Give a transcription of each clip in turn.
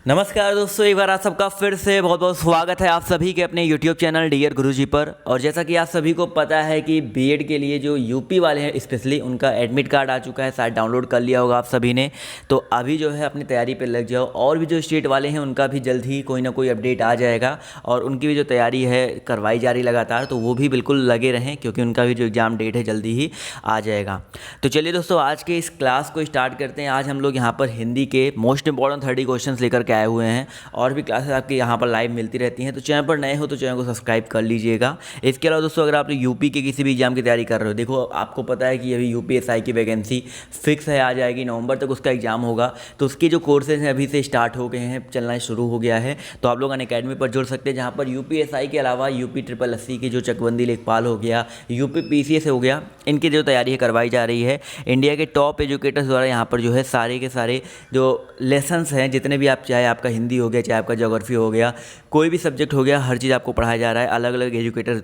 नमस्कार दोस्तों, एक बार आप सबका फिर से बहुत बहुत स्वागत है आप सभी के अपने YouTube चैनल डियर गुरुजी पर। और जैसा कि आप सभी को पता है कि बीएड के लिए जो यूपी वाले हैं स्पेशली उनका एडमिट कार्ड आ चुका है, शायद डाउनलोड कर लिया होगा आप सभी ने। तो अभी जो है अपनी तैयारी पे लग जाओ। और भी जो स्टेट वाले हैं उनका भी जल्द ही कोई ना कोई अपडेट आ जाएगा और उनकी भी जो तैयारी है करवाई जा रही लगातार, तो वो भी बिल्कुल लगे रहें क्योंकि उनका भी जो एग्ज़ाम डेट है जल्दी ही आ जाएगा। तो चलिए दोस्तों, आज के इस क्लास को स्टार्ट करते हैं। आज हम लोग यहाँ पर हिंदी के मोस्ट इंपॉर्टेंट 30 क्वेश्चन लेकर आए हुए हैं और भी क्लासेस आपके यहाँ पर लाइव मिलती रहती हैं। तो चैनल पर नए हो तो चैनल को सब्सक्राइब कर लीजिएगा। इसके अलावा दोस्तों, अगर आप यूपी के किसी भी एग्जाम की तैयारी कर रहे हो, देखो आपको पता है कि अभी यूपीएसआई की वैकेंसी फिक्स है, आ जाएगी नवंबर तक उसका एग्जाम होगा। तो उसके जो कोर्सेज हैं अभी से स्टार्ट हो गए हैं, चलना शुरू हो गया है। तो आप लोग अनअकैडमी पर जुड़ सकते हैं, जहाँ पर यूपीएसआई के अलावा यूपी ट्रिपल एससी की जो चकबंदी लेखपाल हो गया, यूपी पीसीएस हो गया, इनकी जो तैयारी है करवाई जा रही है। इंडिया के टॉप एजुकेटर्स द्वारा यहाँ पर जो है सारे के सारे जो लेसन्स हैं, जितने भी आप, चाहे आपका हिंदी हो गया, चाहे आपका ज्योग्राफी हो गया, कोई भी सब्जेक्ट हो गया, हर चीज़ आपको पढ़ाया जा रहा है। अलग अलग एजुकेटर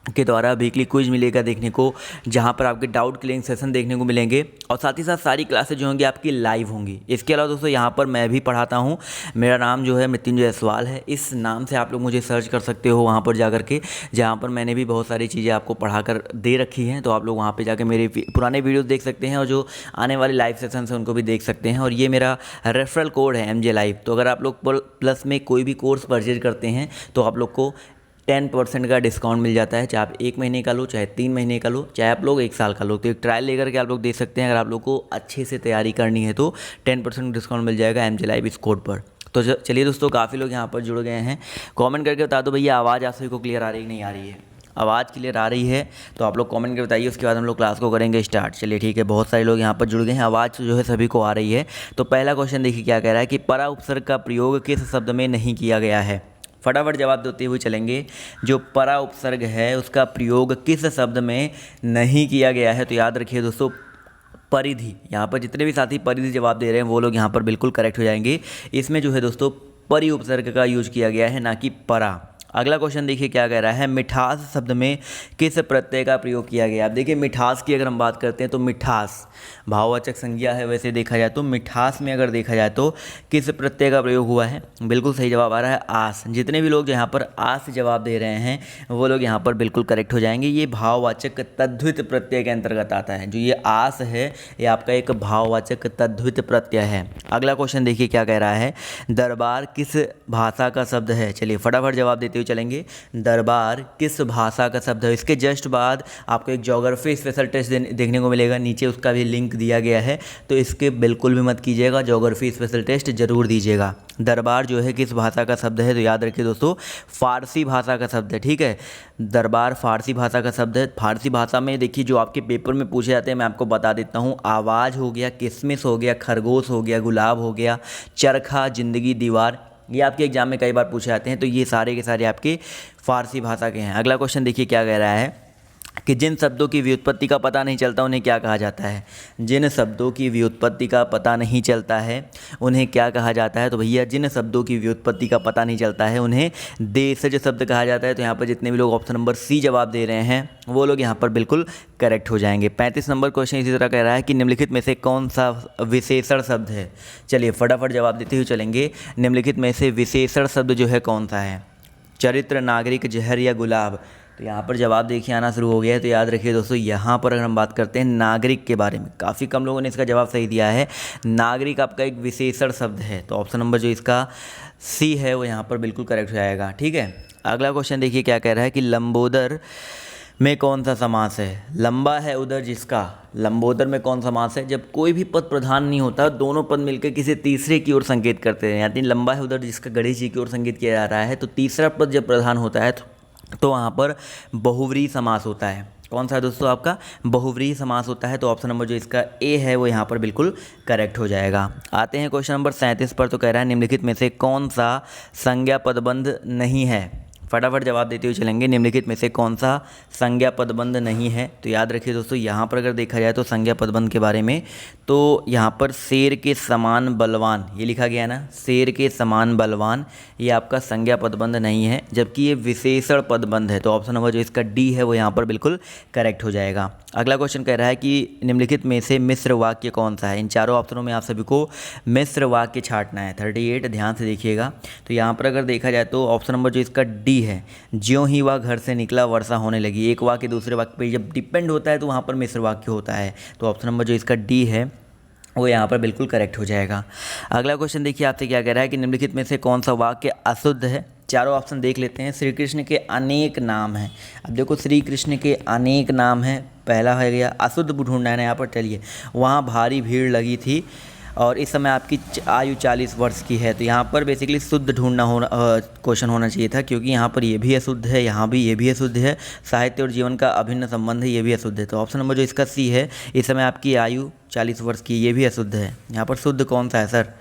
के द्वारा वीकली क्विज मिलेगा देखने को, जहाँ पर आपके डाउट क्लियरिंग सेशन देखने को मिलेंगे और साथ ही साथ सारी क्लासेज जो होंगी आपकी लाइव होंगी। इसके अलावा दोस्तों, यहाँ पर मैं भी पढ़ाता हूँ। मेरा नाम जो है मृत्युंजय जायसवाल है। इस नाम से आप लोग मुझे सर्च कर सकते हो वहाँ पर जा कर के, जहाँ पर मैंने भी बहुत सारी चीज़ें आपको पढ़ा कर दे रखी हैं। तो आप लोग वहाँ पर जाकर मेरे पुराने वीडियोज़ देख सकते हैं और जो आने वाले लाइव सेशन हैं उनको भी देख सकते हैं। और ये मेरा रेफरल कोड है MJ लाइव। तो अगर आप लोग प्लस में कोई भी कोर्स परचेज करते हैं तो आप लोग को 10% का डिस्काउंट मिल जाता है। चाहे आप 1 महीने का लो, चाहे 3 महीने का लो, चाहे आप लोग 1 साल का लो। तो एक ट्रायल लेकर के आप लोग दे सकते हैं। अगर आप लोग को अच्छे से तैयारी करनी है तो 10% डिस्काउंट मिल जाएगा MJ लाइव इस कोड पर। तो चलिए दोस्तों, काफ़ी लोग यहाँ पर जुड़ गए हैं। कमेंट करके बता दो भैया, आवाज़ आप सभी को क्लियर आ रही है कि नहीं आ रही है। आवाज़ क्लियर आ रही है तो आप लोग कमेंट करके बताइए, उसके बाद हम लोग क्लास को करेंगे स्टार्ट। चलिए ठीक है, बहुत सारे लोग यहाँ पर जुड़ गए हैं, आवाज़ जो है सभी को आ रही है। तो पहला क्वेश्चन देखिए क्या कह रहा है कि परा उपसर्ग का प्रयोग किस शब्द में नहीं किया गया है। फटाफट जवाब देते हुए चलेंगे। जो परा उपसर्ग है उसका प्रयोग किस शब्द में नहीं किया गया है। तो याद रखिए दोस्तों, परिधि। यहाँ पर जितने भी साथी परिधि जवाब दे रहे हैं वो लोग यहाँ पर बिल्कुल करेक्ट हो जाएंगे। इसमें जो है दोस्तों परि उपसर्ग का यूज किया गया है, ना कि परा। अगला क्वेश्चन देखिए क्या कह रहा है, मिठास शब्द में किस प्रत्यय का प्रयोग किया गया। अब देखिए, मिठास की अगर हम बात करते हैं तो मिठास भाववाचक संज्ञा है। वैसे देखा जाए तो मिठास में अगर देखा जाए तो किस प्रत्यय का प्रयोग हुआ है। बिल्कुल सही जवाब आ रहा है आस। जितने भी लोग यहाँ पर आस जवाब दे रहे हैं वो लोग यहाँ पर बिल्कुल करेक्ट हो जाएंगे। ये भाववाचक तद्धित प्रत्यय के अंतर्गत आता है। जो ये आस है ये आपका एक भाववाचक तद्धित प्रत्यय है। अगला क्वेश्चन देखिए क्या कह रहा है, दरबार किस भाषा का शब्द है। चलिए फटाफट जवाब देते हुए चलेंगे। दरबार किस भाषा का शब्द है। इसके जस्ट बाद आपको एक ज्योग्राफी स्पेशल टेस्ट देखने को मिलेगा, नीचे उसका भी लिंक दिया गया है। तो इसके बिल्कुल भी मत कीजिएगा, ज्योग्राफी स्पेशल टेस्ट जरूर दीजिएगा। दरबार जो है किस भाषा का शब्द है, तो याद रखिए दोस्तों फारसी भाषा का शब्द है। ठीक है, दरबार फारसी भाषा का शब्द है। फारसी भाषा में देखिए जो आपके पेपर में पूछे जाते हैं मैं आपको बता देता हूँ। आवाज़ हो गया, किसमिस हो गया, खरगोश हो गया, गुलाब हो गया, चरखा, जिंदगी, दीवार, ये आपके एग्जाम में कई बार पूछे जाते हैं। तो ये सारे के सारे आपके फारसी भाषा के हैं। अगला क्वेश्चन देखिए क्या कह रहा है कि जिन शब्दों की व्युत्पत्ति का पता नहीं चलता उन्हें क्या कहा जाता है। जिन शब्दों की व्युत्पत्ति का पता नहीं चलता है उन्हें क्या कहा जाता है। तो भैया जिन शब्दों की व्युत्पत्ति का पता नहीं चलता है उन्हें देशज शब्द कहा जाता है। तो यहाँ पर जितने भी लोग ऑप्शन नंबर C जवाब दे रहे हैं वो लोग यहाँ पर बिल्कुल करेक्ट हो जाएंगे। 35 नंबर क्वेश्चन इसी तरह कह रहा है कि निम्नलिखित में से कौन सा विशेषण शब्द है। चलिए फटाफट जवाब देते हुए चलेंगे। निम्नलिखित में से विशेषण शब्द जो है कौन सा है। चरित्र, नागरिक, जहर या गुलाब। तो यहाँ पर जवाब देखिए आना शुरू हो गया है। तो याद रखिए दोस्तों, यहाँ पर अगर हम बात करते हैं नागरिक के बारे में, काफ़ी कम लोगों ने इसका जवाब सही दिया है। नागरिक आपका एक विशेषण शब्द है। तो ऑप्शन नंबर जो इसका C है वो यहाँ पर बिल्कुल करेक्ट हो जाएगा। ठीक है, अगला क्वेश्चन देखिए क्या कह रहा है कि लंबोदर में कौन सा समास है। लंबा है उदर जिसका, लंबोदर में कौन समास है। जब कोई भी पद प्रधान नहीं होता, दोनों पद मिलकर किसी तीसरे की ओर संकेत करते हैं। यानी लंबा है उदर जिसका गणेश जी की ओर संकेत किया जा रहा है। तो तीसरा पद जब प्रधान होता है तो वहाँ पर बहुव्रीहि समास होता है। कौन सा है दोस्तों आपका, बहुव्रीहि समास होता है। तो ऑप्शन नंबर जो इसका A है वो यहाँ पर बिल्कुल करेक्ट हो जाएगा। आते हैं क्वेश्चन नंबर 37 पर। तो कह रहा है निम्नलिखित में से कौन सा संज्ञा पदबंध नहीं है। फटाफट जवाब देते हुए चलेंगे। निम्नलिखित में से कौन सा संज्ञा पदबंध नहीं है? तो याद रखिए दोस्तों, यहाँ पर अगर देखा जाए तो संज्ञा पदबंध के बारे में, तो यहाँ पर शेर के समान बलवान ये लिखा गया है ना, शेर के समान बलवान, ये आपका संज्ञा पदबंध नहीं है, जबकि ये विशेषण पदबंध है। तो ऑप्शन नंबर जो इसका डी है वो यहाँ पर बिल्कुल करेक्ट हो जाएगा। अगला क्वेश्चन कह रहा है कि निम्नलिखित में से मिश्र वाक्य कौन सा है? इन चारों ऑप्शनों में आप सभी को मिश्र वाक्य छांटना है। 38 ध्यान से देखिएगा। तो यहाँ पर अगर देखा जाए तो ऑप्शन नंबर जो इसका डी है, ज्यों ही वह घर से निकला वर्षा होने लगी। एक वाक्य दूसरे वाक्य पर जब डिपेंड होता है तो वहाँ पर मिश्र वाक्य होता है। तो ऑप्शन नंबर जो इसका डी है वो यहाँ पर बिल्कुल करेक्ट हो जाएगा। अगला क्वेश्चन देखिए आपसे क्या कह रहा है कि निम्नलिखित में से कौन सा वाक्य अशुद्ध है? चारों ऑप्शन देख लेते हैं। श्री कृष्ण के अनेक नाम हैं। अब देखो, श्री कृष्ण के अनेक नाम हैं, पहला हो गया। अशुद्ध ढूंढना है यहाँ पर, चलिए। वहाँ भारी भीड़ लगी थी और इस समय आपकी आयु 40 वर्ष की है। तो यहाँ पर बेसिकली शुद्ध ढूंढना क्वेश्चन होना चाहिए था, क्योंकि यहाँ पर ये भी अशुद्ध है, यहाँ भी ये भी अशुद्ध है। साहित्य और जीवन का अभिन्न संबंध है, ये भी अशुद्ध है। तो ऑप्शन नंबर जो इसका सी है, इस समय आपकी आयु 40 वर्ष की, ये भी अशुद्ध है। यहाँ पर शुद्ध कौन सा है सर?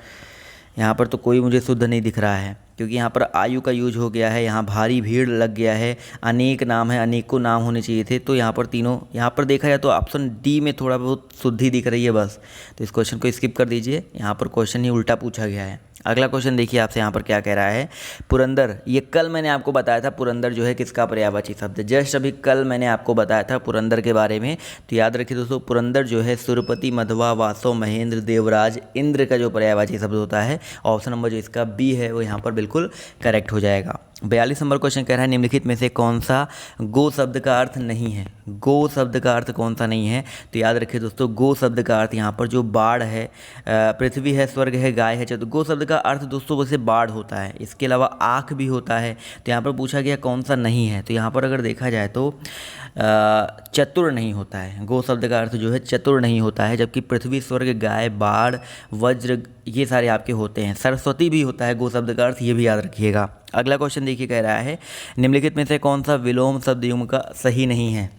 यहाँ पर तो कोई मुझे शुद्ध नहीं दिख रहा है, क्योंकि यहाँ पर आयु का यूज हो गया है, यहाँ भारी भीड़ लग गया है, अनेक नाम है, अनेकों नाम होने चाहिए थे। तो यहाँ पर तीनों, यहाँ पर देखा जाए तो ऑप्शन डी में थोड़ा बहुत शुद्धि दिख रही है बस। तो इस क्वेश्चन को स्किप कर दीजिए, यहाँ पर क्वेश्चन ही उल्टा पूछा गया है। अगला क्वेश्चन देखिए आपसे यहाँ पर क्या कह रहा है। पुरंदर, ये कल मैंने आपको बताया था पुरंदर जो है किसका पर्यायवाची शब्द है। जस्ट अभी कल मैंने आपको बताया था पुरंदर के बारे में। तो याद रखिए दोस्तों, पुरंदर जो है सुरपति, मध्वा, वासव, महेंद्र, देवराज, इंद्र का जो पर्यायवाची शब्द होता है। ऑप्शन नंबर जो इसका बी है वो यहाँ पर बिल्कुल करेक्ट हो जाएगा। 42 नंबर क्वेश्चन कह रहा है निम्नलिखित में से कौन सा गो शब्द का अर्थ नहीं है? गो शब्द का अर्थ कौन सा नहीं है? तो याद रखिए दोस्तों, गो शब्द का अर्थ यहाँ पर जो बाढ़ है, पृथ्वी है, स्वर्ग है, गाय है, चतुर। गो शब्द का अर्थ दोस्तों वैसे बाढ़ होता है, इसके अलावा आँख भी होता है। तो यहाँ पर पूछा गया कौन सा नहीं है, तो यहाँ पर अगर देखा जाए तो चतुर नहीं होता है। गो शब्द का अर्थ जो है चतुर नहीं होता है, जबकि पृथ्वी, स्वर्ग, गाय, बाढ़, वज्र, ये सारे आपके होते हैं। सरस्वती भी होता है गो शब्द का अर्थ, ये भी याद रखिएगा। अगला क्वेश्चन देखिए कह रहा है निम्नलिखित में से कौन सा विलोम शब्द युग्म का सही नहीं है?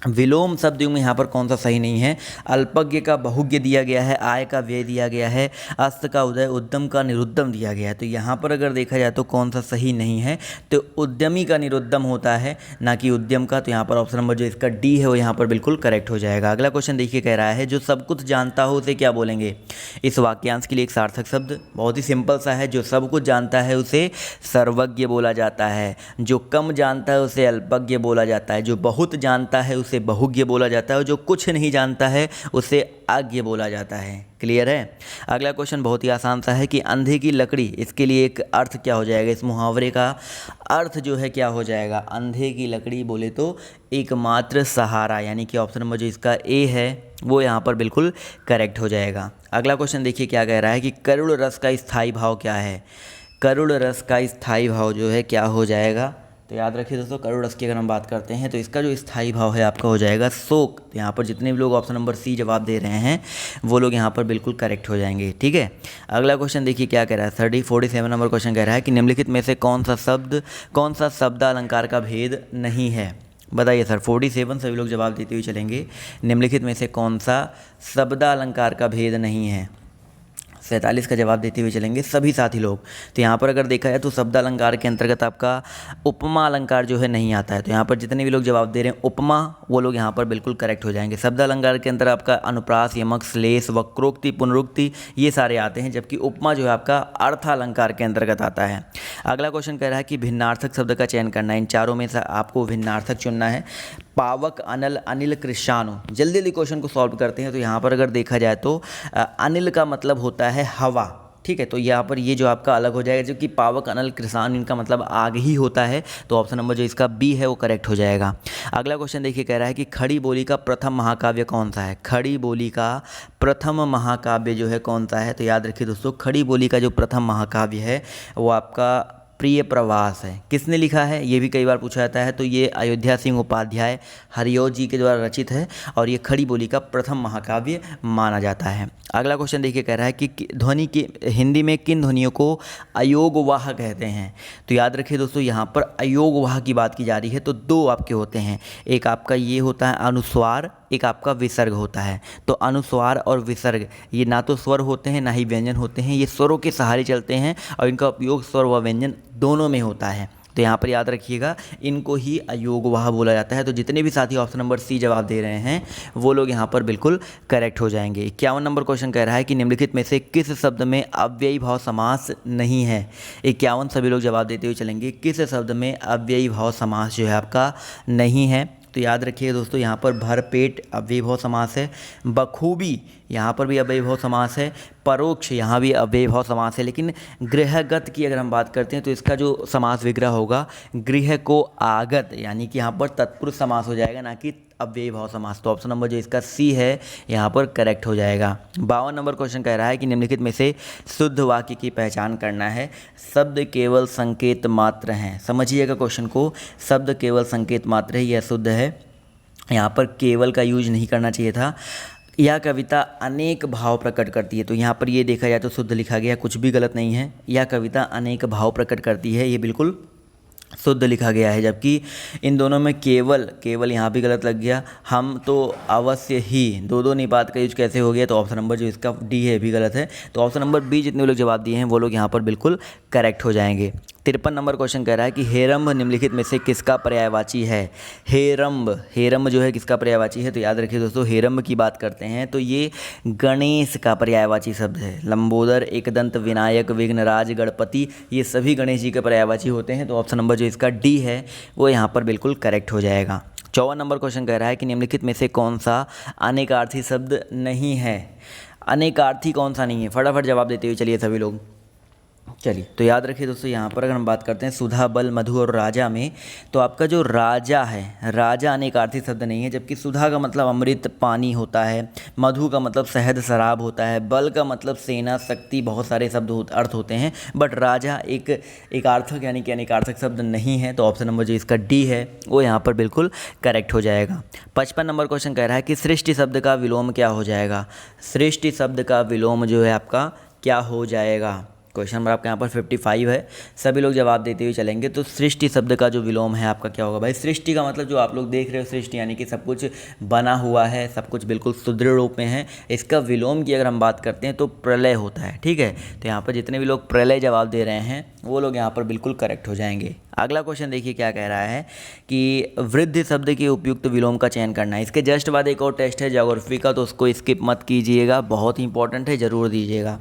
विलोम शब्द युग्म यहाँ पर कौन सा सही नहीं है? अल्पज्ञ का बहुज्ञ दिया गया है, आय का व्यय दिया गया है, अस्त का उदय, उद्यम का निरुद्यम दिया गया है। तो यहाँ पर अगर देखा जाए तो कौन सा सही नहीं है? तो उद्यमी का निरुद्यम होता है, ना कि उद्यम का। तो यहाँ पर ऑप्शन नंबर जो इसका डी है वो यहाँ पर बिल्कुल करेक्ट हो जाएगा। अगला क्वेश्चन देखिए कह रहा है जो सब कुछ जानता हो उसे क्या बोलेंगे? इस वाक्यांश के लिए एक सार्थक शब्द बहुत ही सिंपल सा है। जो सब कुछ जानता है उसे सर्वज्ञ बोला जाता है, जो कम जानता है उसे अल्पज्ञ बोला जाता है, जो बहुत जानता है उसे बहुज्ञ बोला जाता है, और जो कुछ नहीं जानता है उसे अज्ञ बोला जाता है। क्लियर है? अगला क्वेश्चन बहुत ही आसान सा है कि अंधे की लकड़ी, इसके लिए एक अर्थ क्या हो जाएगा? इस मुहावरे का अर्थ जो है क्या हो जाएगा? अंधे की लकड़ी बोले तो एकमात्र सहारा, यानी कि ऑप्शन नंबर जो इसका ए है वो यहाँ पर बिल्कुल करेक्ट हो जाएगा। अगला क्वेश्चन देखिए क्या कह रहा है कि करुण रस का स्थायी भाव क्या है? करुण रस का स्थायी भाव जो है क्या हो जाएगा? तो याद रखिए दोस्तों, करुण रस की अगर हम बात करते हैं तो इसका जो स्थायी भाव है आपका हो जाएगा शोक। तो यहाँ पर जितने भी लोग ऑप्शन नंबर सी जवाब दे रहे हैं वो लोग यहाँ पर बिल्कुल करेक्ट हो जाएंगे। ठीक है, अगला क्वेश्चन देखिए क्या कह रहा है। 47 नंबर क्वेश्चन कह रहा है कि निम्नलिखित में से कौन सा शब्द अलंकार का भेद नहीं है? बताइए सर। 47 सभी लोग जवाब देते हुए चलेंगे। निम्नलिखित में से कौन सा शब्द अलंकार का भेद नहीं है? 47 का जवाब देते हुए चलेंगे सभी साथी लोग। तो यहाँ पर अगर देखा जाए तो शब्द अलंकार के अंतर्गत आपका उपमा अलंकार जो है नहीं आता है। तो यहाँ पर जितने भी लोग जवाब दे रहे हैं उपमा, वो लोग यहाँ पर बिल्कुल करेक्ट हो जाएंगे। शब्द अलंकार के अंदर आपका अनुप्रास, यमक, श्लेष, वक्रोक्ति, पुनरुक्ति, ये सारे आते हैं, जबकि उपमा जो है आपका अर्थ अलंकार के अंतर्गत आता है। अगला क्वेश्चन कह रहा है कि भिन्नार्थक शब्द का चयन करना है। इन चारों में से आपको भिन्नार्थक चुनना है। पावक, अनल, अनिल, कृषाणु। जल्दी जल्दी क्वेश्चन को सॉल्व करते हैं। तो यहाँ पर अगर देखा जाए तो अनिल का मतलब होता है हवा। ठीक है, तो यहाँ पर ये जो आपका अलग हो जाएगा, जो कि पावक, अनल, कृषाणु इनका मतलब आग ही होता है। तो ऑप्शन नंबर जो इसका बी है वो करेक्ट हो जाएगा। अगला क्वेश्चन देखिए कह रहा है कि खड़ी बोली का प्रथम महाकाव्य कौन सा है? खड़ी बोली का प्रथम महाकाव्य जो है कौन सा है? तो याद रखिए दोस्तों, खड़ी बोली का जो प्रथम महाकाव्य है वो आपका प्रिय प्रवास है। किसने लिखा है ये भी कई बार पूछा जाता है। तो ये अयोध्या सिंह उपाध्याय हरिओ जी के द्वारा रचित है और ये खड़ी बोली का प्रथम महाकाव्य माना जाता है। अगला क्वेश्चन देखिए कह रहा है कि ध्वनि की हिंदी में किन ध्वनियों को अयोगवाह कहते हैं? तो याद रखिए दोस्तों, यहाँ पर अयोगवाह की बात की जा रही है। तो दो आपके होते हैं, एक आपका ये होता है अनुस्वार, एक आपका विसर्ग होता है। तो अनुस्वार और विसर्ग ये ना तो स्वर होते हैं ना ही व्यंजन होते हैं, ये स्वरों के सहारे चलते हैं और इनका उपयोग स्वर व व्यंजन दोनों में होता है। तो यहाँ पर याद रखिएगा इनको ही अयोगवाह बोला जाता है। तो जितने भी साथी ऑप्शन नंबर सी जवाब दे रहे हैं वो लोग यहाँ पर बिल्कुल करेक्ट हो जाएंगे। 51 नंबर क्वेश्चन कह रहा है कि निम्नलिखित में से किस शब्द में अव्ययी भाव समास नहीं है। 51 सभी लोग जवाब देते हुए चलेंगे, किस शब्द में अव्ययी भाव समास जो है आपका नहीं है। तो याद रखिएगा दोस्तों, यहाँ पर भरपेट अव्ययीभाव समास है, बखूबी यहाँ पर भी अव्ययीभाव समास है, परोक्ष यहाँ भी अव्ययीभाव समास है। लेकिन गृहगत की अगर हम बात करते हैं तो इसका जो समास विग्रह होगा गृह को आगत, यानी कि यहाँ पर तत्पुरुष समास हो जाएगा, ना कि अव्ययीभाव समास। तो ऑप्शन नंबर जो इसका सी है यहाँ पर करेक्ट हो जाएगा। 52 नंबर क्वेश्चन कह रहा है कि निम्नलिखित में से शुद्ध वाक्य की पहचान करना है। शब्द केवल संकेत मात्र हैं। समझिएगा क्वेश्चन को, शब्द केवल संकेत मात्र है, यह शुद्ध है। यहाँ पर केवल का यूज नहीं करना चाहिए था। यह कविता अनेक भाव प्रकट करती है, तो यहाँ पर ये देखा जाए तो शुद्ध लिखा गया, कुछ भी गलत नहीं है। यह कविता अनेक भाव प्रकट करती है, ये बिल्कुल शुद्ध लिखा गया है। जबकि इन दोनों में केवल यहाँ भी गलत लग गया। हम तो अवश्य ही, दो निपात का यूज कैसे हो गया, तो ऑप्शन नंबर जो इसका डी है भी गलत है। तो ऑप्शन नंबर बी जितने लोग जवाब दिए हैं वो लोग यहाँ पर बिल्कुल करेक्ट हो जाएंगे। 53 नंबर क्वेश्चन कह रहा है कि हेरम्ब निम्नलिखित में से किसका पर्यायवाची है। हेरम्ब जो है किसका पर्यायवाची है, तो याद रखिए दोस्तों, हेरम्ब की बात करते हैं तो ये गणेश का पर्यायवाची शब्द है। लंबोदर, एकदंत, विनायक, विघ्नराज, गणपति, ये सभी गणेश जी के पर्यायवाची होते हैं। तो ऑप्शन नंबर जो इसका डी है वो यहाँ पर बिल्कुल करेक्ट हो जाएगा। 54 नंबर क्वेश्चन कह रहा है कि निम्नलिखित में से कौन सा अनेकार्थी शब्द नहीं है। अनेकार्थी कौन सा नहीं है, फटाफट जवाब देते हुए चलिए सभी लोग। चलिए, तो याद रखिए दोस्तों, यहाँ पर अगर हम बात करते हैं सुधा, बल, मधु और राजा में, तो आपका जो राजा है, राजा अनेकार्थी शब्द नहीं है। जबकि सुधा का मतलब अमृत पानी होता है, मधु का मतलब शहद शराब होता है, बल का मतलब सेना शक्ति, बहुत सारे शब्द अर्थ होते हैं। बट राजा एक आर्थक यानी कि अनेकार्थक शब्द नहीं है। तो ऑप्शन नंबर जो इसका डी है वो यहाँ पर बिल्कुल करेक्ट हो जाएगा। 55 नंबर क्वेश्चन कह रहा है कि सृष्टि शब्द का विलोम क्या हो जाएगा। सृष्टि शब्द का विलोम जो है आपका क्या हो जाएगा। क्वेश्चन नंबर आपका यहाँ पर 55 है, सभी लोग जवाब देते हुए चलेंगे। तो सृष्टि शब्द का जो विलोम है आपका क्या होगा। भाई सृष्टि का मतलब जो आप लोग देख रहे हो, सृष्टि यानी कि सब कुछ बना हुआ है, सब कुछ बिल्कुल सुदृढ़ रूप में है। इसका विलोम की अगर हम बात करते हैं तो प्रलय होता है, ठीक है। तो यहाँ पर जितने भी लोग प्रलय जवाब दे रहे हैं वो लोग यहाँ पर बिल्कुल करेक्ट हो जाएंगे। अगला क्वेश्चन देखिए क्या कह रहा है कि वृद्धि शब्द के उपयुक्त विलोम का चयन करना है। इसके जस्ट बाद एक और टेस्ट है ज्योग्राफी का, तो उसको स्किप मत कीजिएगा, बहुत ही इंपॉर्टेंट है, ज़रूर दीजिएगा।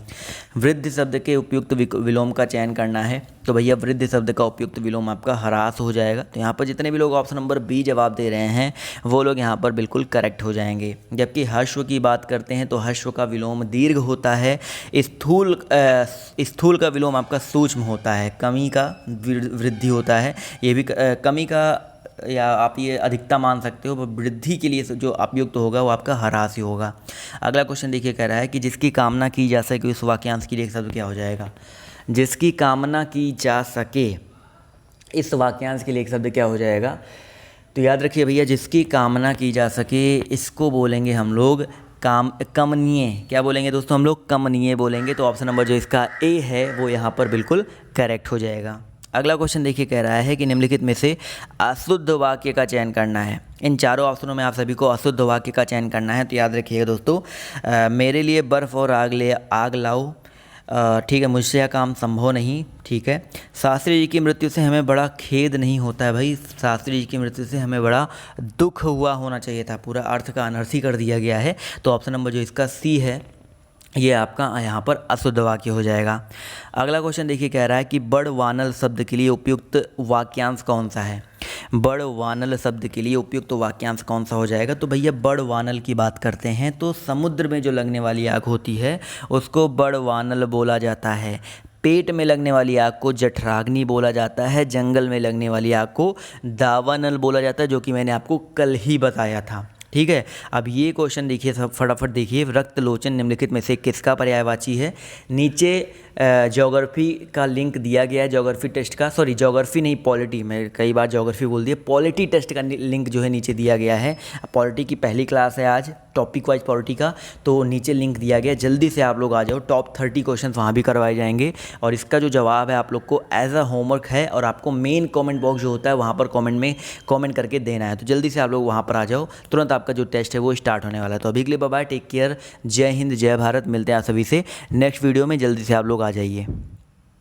वृद्धि शब्द के उपयुक्त विलोम का चयन करना है, तो भैया वृद्धि शब्द का उपयुक्त विलोम आपका ह्रास हो जाएगा। तो यहाँ पर जितने भी लोग ऑप्शन नंबर बी जवाब दे रहे हैं वो लोग यहाँ पर बिल्कुल करेक्ट हो जाएंगे। जबकि हश्व की बात करते हैं तो हश्व का विलोम दीर्घ होता है। स्थूल का विलोम आपका सूक्ष्म होता है। कमी का वृद्धि होता है, ये भी कमी का या आप ये अधिकता मान सकते हो। वृद्धि के लिए जो उपयुक्त होगा वो आपका ह्रास ही होगा। अगला क्वेश्चन देखिए कह रहा है कि जिसकी कामना की जा सके उस वाक्यांश के लिए एक शब्द क्या हो जाएगा। जिसकी कामना की जा सके, इस वाक्यांश के लिए एक शब्द क्या हो जाएगा। तो याद रखिए भैया, जिसकी कामना की जा सके इसको बोलेंगे हम लोग कमनीय। क्या बोलेंगे दोस्तों हम लोग, कमनीय बोलेंगे। तो ऑप्शन नंबर जो इसका ए है वो यहाँ पर बिल्कुल करेक्ट हो जाएगा। अगला क्वेश्चन देखिए कह रहा है कि निम्नलिखित में से अशुद्ध वाक्य का चयन करना है। इन चारों ऑप्शनों में आप सभी को अशुद्ध वाक्य का चयन करना है। तो याद रखिएगा दोस्तों, मेरे लिए बर्फ़ और आग लाओ, ठीक है, मुझसे यह काम संभव नहीं, ठीक है। शास्त्री जी की मृत्यु से हमें बड़ा खेद नहीं होता है। भाई शास्त्री जी की मृत्यु से हमें बड़ा दुख हुआ होना चाहिए था, पूरा अर्थ का अनर्थी कर दिया गया है। तो ऑप्शन नंबर जो इसका सी है ये आपका यहाँ पर अशुद्ध वाक्य हो जाएगा। अगला क्वेश्चन देखिए कह रहा है कि बड़ वानल शब्द के लिए उपयुक्त वाक्यांश कौन सा है। बड़ वानल शब्द के लिए उपयुक्त वाक्यांश कौन सा हो जाएगा। तो भैया बड़ वानल की बात करते हैं तो समुद्र में जो लगने वाली आग होती है उसको बड़ वानल बोला जाता है। पेट में लगने वाली आग को जठराग्नि बोला जाता है। जंगल में लगने वाली आग को दावानल बोला जाता है, जो कि मैंने आपको कल ही बताया था, ठीक है। अब ये क्वेश्चन देखिए, सब फटाफट देखिए। रक्तलोचन निम्नलिखित में से किसका पर्यायवाची है। नीचे ज्योग्राफी का लिंक दिया गया है, ज्योग्राफी टेस्ट का, सॉरी ज्योग्राफी नहीं पॉलिटी, मैं कई बार ज्योग्राफी बोल दिया, पॉलिटी टेस्ट का लिंक जो है नीचे दिया गया है। पॉलिटी की पहली क्लास है आज, टॉपिक वाइज पॉलिटी का, तो नीचे लिंक दिया गया, जल्दी से आप लोग आ जाओ। टॉप 30 क्वेश्चन वहाँ भी करवाए जाएंगे और इसका जो जवाब है आप लोग को एज अ होमवर्क है और आपको मेन कमेंट बॉक्स जो होता है वहाँ पर कमेंट में कमेंट करके देना है। तो जल्दी से आप लोग वहाँ पर आ जाओ, तुरंत आपका जो टेस्ट है वो स्टार्ट होने वाला है। तो अभी के लिए बाय बाय, टेक केयर, जय हिंद, जय भारत। मिलते हैं आप सभी से नेक्स्ट वीडियो में, जल्दी से आप लोग आ जाइए।